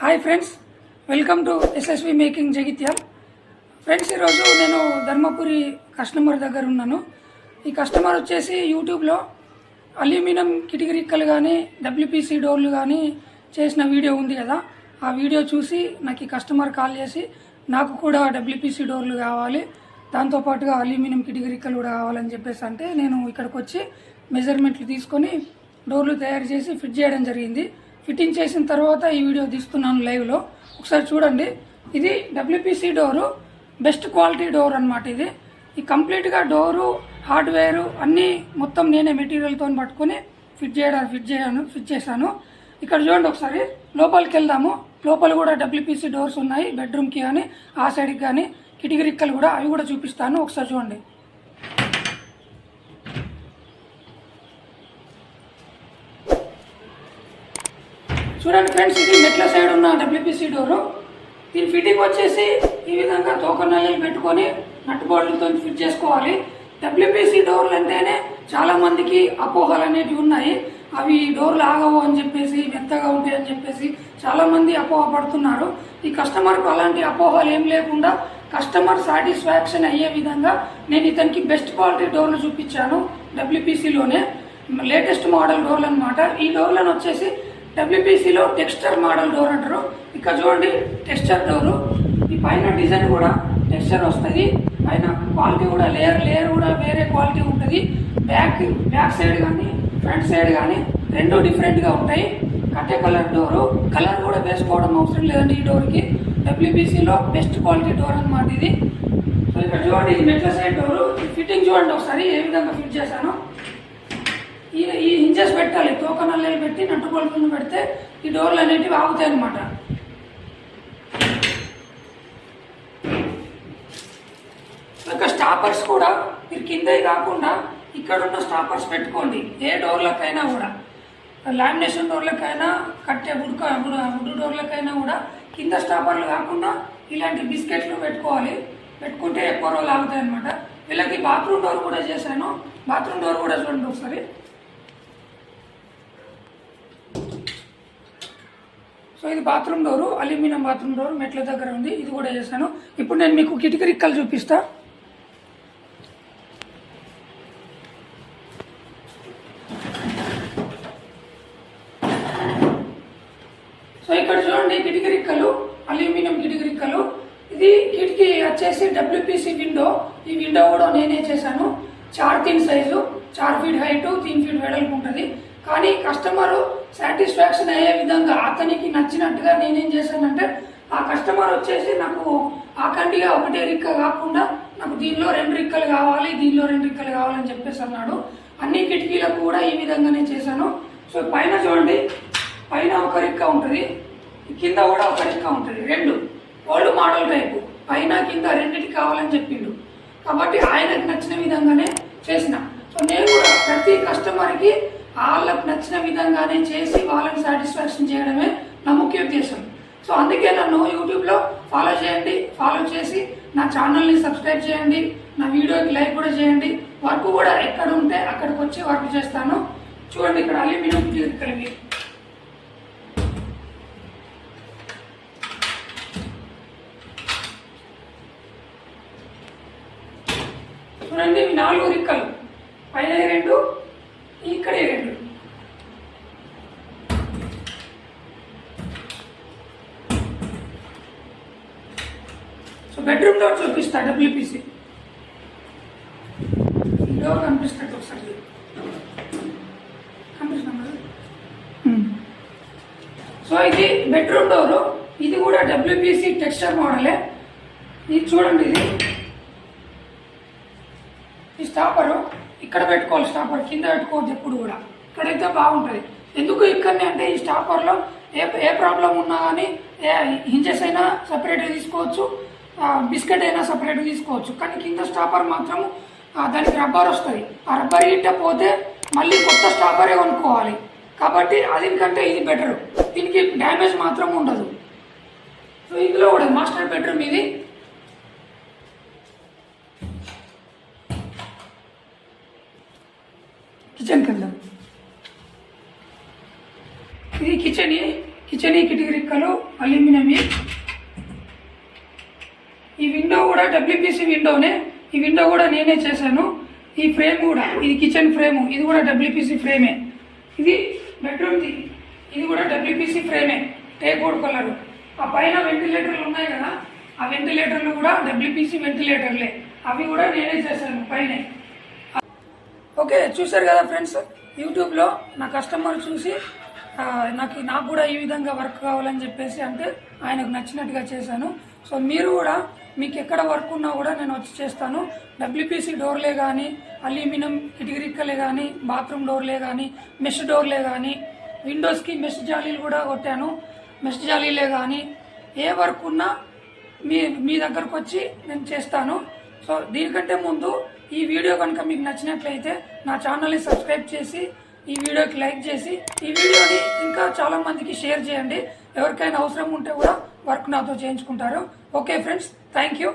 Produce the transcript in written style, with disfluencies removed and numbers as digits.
Hi friends, welcome to SSV making Jagtial. Friends, ఈరోజు నేను Dharmapuri customer దగ్గర ఉన్నాను. ఈ కస్టమర్ వచ్చేసి యూట్యూబ్లో అల్యూమినియం కిటికీరిక్కలు కానీ డబ్ల్యూపీసీ డోర్లు కానీ చేసిన వీడియో ఉంది కదా, ఆ వీడియో చూసి నాకు ఈ కస్టమర్ కాల్ చేసి నాకు కూడా డబ్ల్యూపీసీ డోర్లు కావాలి, దాంతోపాటుగా అల్యూమినియం కిటికీరిక్కలు కూడా కావాలని చెప్పేసి అంటే నేను ఇక్కడికి వచ్చి మెజర్మెంట్లు తీసుకొని డోర్లు తయారు చేసి ఫిట్ చేయడం జరిగింది. ఫిట్టింగ్ చేసిన తర్వాత ఈ వీడియో తీస్తున్నాను లైవ్లో, ఒకసారి చూడండి. ఇది WPC door, best quality door అనమాట. ఈ కంప్లీట్గా డోరు హార్డ్వేరు అన్నీ మొత్తం నేనే మెటీరియల్తో పట్టుకొని ఫిట్ చేశాను. ఇక్కడ చూడండి, ఒకసారి లోపలికి వెళ్దాము. లోపల కూడా డబ్ల్యూపీసీ డోర్స్ ఉన్నాయి, బెడ్రూమ్కి కానీ ఆ సైడ్కి కానీ కిటికీ రిక్కలు కూడా, అవి కూడా చూపిస్తాను. ఒకసారి చూడండి. చూడండి ఫ్రెండ్స్, ఇది మెట్ల సైడ్ ఉన్న డబ్ల్యూపీసీ డోరు. దీని ఫిట్టింగ్ వచ్చేసి ఈ విధంగా తోకనల్లలు పెట్టుకొని నట్ బోల్ట్లతో ఫిట్ చేసుకోవాలి. డబ్ల్యూపీసీ డోర్లు అంటేనే చాలా మందికి అపోహలు అనేటివి ఉన్నాయి. అవి డోర్లు ఆగవు అని చెప్పేసి, మెత్తగా ఉంటాయి అని చెప్పేసి చాలా మంది అపోహ పడుతున్నారు. ఈ కస్టమర్కు అలాంటి అపోహలు ఏం లేకుండా కస్టమర్ సాటిస్ఫాక్షన్ అయ్యే విధంగా నేను ఇతనికి బెస్ట్ క్వాలిటీ డోర్లు చూపించాను. డబ్ల్యూపీసీలోనే లేటెస్ట్ మోడల్ డోర్లు అనమాట. ఈ డోర్లను వచ్చేసి డబ్ల్యూపీసీలో టెక్స్చర్ మోడల్ డోర్ అంటారు. ఇక్కడ చూడండి, టెక్స్చర్ డోరు. ఈ పైన డిజైన్ కూడా టెక్స్చర్ వస్తుంది, పైన క్వాలిటీ కూడా లేయర్ కూడా వేరే క్వాలిటీ ఉంటుంది. బ్యాక్ సైడ్ కానీ ఫ్రంట్ సైడ్ కానీ రెండు డిఫరెంట్గా ఉంటాయి. కట్టే కలర్ డోరు, కలర్ కూడా వేసుకోవడం అవసరం లేదండి ఈ డోర్కి. డబ్ల్యూపీసీలో బెస్ట్ క్వాలిటీ డోర్ అనమాట ఇది. సో ఇక్కడ చూడండి, ఇది మెట్ల సైడ్ డోరు. ఫిట్టింగ్ చూడండి ఒకసారి ఏ విధంగా ఫిట్ చేశాను. ఈ హింజెస్ పెట్టాలి, తోకనల్లలు పెట్టి నట్టు బోల్ట్లను పెడితే ఈ డోర్లు అనేటివి ఆగుతాయి అనమాట. ఇంకా స్టాపర్స్ కూడా మీరు కింద కాకుండా ఇక్కడ ఉన్న స్టాపర్స్ పెట్టుకోండి. ఏ డోర్లకైనా కూడా, లామినేషన్ డోర్లకైనా, కట్టే వుడ్ డోర్లకైనా కూడా కింద స్టాపర్లు కాకుండా ఇలాంటి బిస్కెట్లు పెట్టుకోవాలి. పెట్టుకుంటే ఎక్కువ రోజులు ఆగుతాయి అనమాట. వీళ్ళకి బాత్రూమ్ డోర్ కూడా చేశాను. బాత్రూమ్ డోర్ కూడా చూడండి ఒకసారి. సో ఇది bathroom door, aluminium bathroom door మెట్ల దగ్గర ఉంది. ఇది కూడా చేశాను. ఇప్పుడు నేను మీకు కిటికీ రిక్కలు చూపిస్తా. సో ఇక్కడ చూడండి, కిటికీ రిక్కలు, అల్యూమినియం కిటికీ రిక్కలు. ఇది కిటికీ వచ్చేసి డబ్ల్యూపీసీ విండో. ఈ విండో కూడా నేనే చేశాను. 4 3 సైజు, 4 ఫీట్ హైట్, 3 ఫీట్ వెడల్పు ఉంటుంది. కానీ కస్టమరు సాటిస్ఫాక్షన్ అయ్యే విధంగా, అతనికి నచ్చినట్టుగా నేనేం చేశానంటే, ఆ కస్టమర్ వచ్చేసి నాకు ఆకండిగా ఒకటే రిక్క కాకుండా నాకు దీనిలో 2 రిక్కలు కావాలి, దీనిలో 2 రిక్కలు కావాలని చెప్పేసి అన్నాడు. అన్ని కిటికీలకు కూడా ఈ విధంగానే చేశాను. సో పైన చూడండి, పైన ఒక రిక్క ఉంటుంది, కింద కూడా ఒక రిక్క ఉంటుంది. 2 ఓల్డ్ మోడల్ టైపు, పైన కింద రెండింటికి కావాలని చెప్పిండు. కాబట్టి ఆయనకు నచ్చిన విధంగానే చేసిన. సో నేను కూడా ప్రతి కస్టమర్కి వాళ్ళకు నచ్చిన విధంగానే చేసి వాళ్ళని సాటిస్ఫాక్షన్ చేయడమే నా ముఖ్య ఉద్దేశం. సో అందుకే నన్ను యూట్యూబ్లో ఫాలో చేయండి. ఫాలో చేసి నా ఛానల్ని సబ్స్క్రైబ్ చేయండి, నా వీడియోకి లైక్ కూడా చేయండి. వర్క్ కూడా ఎక్కడ ఉంటే అక్కడికి వచ్చి వర్క్ చేస్తాను. చూడండి, ఇక్కడ అల్యూమినియం కిటికీలు. చూడండి, ఇవి 4 రిక్కలు, పైన 2, ఇక్కడే 2. సో బెడ్రూమ్ డోర్ చూపిస్తా. డబ్ల్యూపీసీ డోర్ కనిపిస్తాడు ఒకసారి, కనిపిస్తున్నా. సో ఇది బెడ్రూమ్ డోరు. ఇది కూడా డబ్ల్యూపీసీ టెక్స్చర్ మోడలే. ఇది చూడండి, ఈ స్టాపరు ఇక్కడ పెట్టుకోవాలి. స్టాపర్ కింద పెట్టుకోవద్దు ఎప్పుడు కూడా, ఇక్కడైతే బాగుంటుంది. ఎందుకు ఇక్కడనే అంటే, ఈ స్టాపర్లో ఏ ప్రాబ్లం ఉన్నా కానీ హింజెస్ అయినా సపరేట్గా తీసుకోవచ్చు, బిస్కెట్ అయినా సపరేట్గా తీసుకోవచ్చు. కానీ కింద స్టాపర్ మాత్రం దానికి రబ్బర్ వస్తుంది. ఆ రబ్బర్ గిట్ట పోతే మళ్ళీ కొత్త స్టాపరే కొనుక్కోవాలి. కాబట్టి అదికంటే ఇది బెటర్, దీనికి డ్యామేజ్ మాత్రం ఉండదు. సో ఇందులో కూడా మాస్టర్ బెడ్రూమ్. ఇది కిచెన్కి వెళ్దాం. ఇది కిచెన్, కిచెన్ కిటికీ రిక్కలు అల్యూమినియం. ఈ విండో కూడా డబ్ల్యూపీసీ విండోనే. ఈ విండో కూడా నేనే చేశాను. ఈ ఫ్రేమ్ కూడా, ఇది కిచెన్ ఫ్రేమ్, ఇది కూడా డబ్ల్యూపీసీ ఫ్రేమే. ఇది బెడ్రూమ్ది, ఇది కూడా డబ్ల్యూపీసీ ఫ్రేమే, టేక్వుడ్ కలర్. ఆ పైన వెంటిలేటర్లు ఉన్నాయి కదా, ఆ వెంటిలేటర్లు కూడా డబ్ల్యూపీసీ వెంటిలేటర్లే, అవి కూడా నేనే చేశాను పైన. ఓకే, చూశారు కదా ఫ్రెండ్స్, యూట్యూబ్లో నా కస్టమర్ చూసి నాకు కూడా ఈ విధంగా వర్క్ కావాలని చెప్పేసి అంటే ఆయనకు నచ్చినట్టుగా చేశాను. సో మీరు కూడా మీకు ఎక్కడ వర్క్ ఉన్నా కూడా నేను వచ్చి చేస్తాను. డబ్ల్యూపీసీ డోర్లే కానీ, అల్యూమినియం కిటికీ రిక్కలే కానీ, బాత్రూమ్ డోర్లే కానీ, మెష్ డోర్లే కానీ, విండోస్కి మెష్ జాలీలు కూడా కొట్టాను, మెష్ జాలీలే కానీ ఏ వర్క్ ఉన్నా మీ దగ్గరకు వచ్చి నేను చేస్తాను. సో దీనికంటే ముందు ఈ వీడియో కనుక మీకు నచ్చినట్లయితే నా ఛానల్ని సబ్స్క్రైబ్ చేసి, ఈ వీడియోకి లైక్ చేసి, ఈ వీడియోని ఇంకా చాలా మందికి షేర్ చేయండి. ఎవరికైనా అవసరం ఉంటే కూడా వర్క్ నాతో చేయించుకుంటారు. Okay friends, thank you.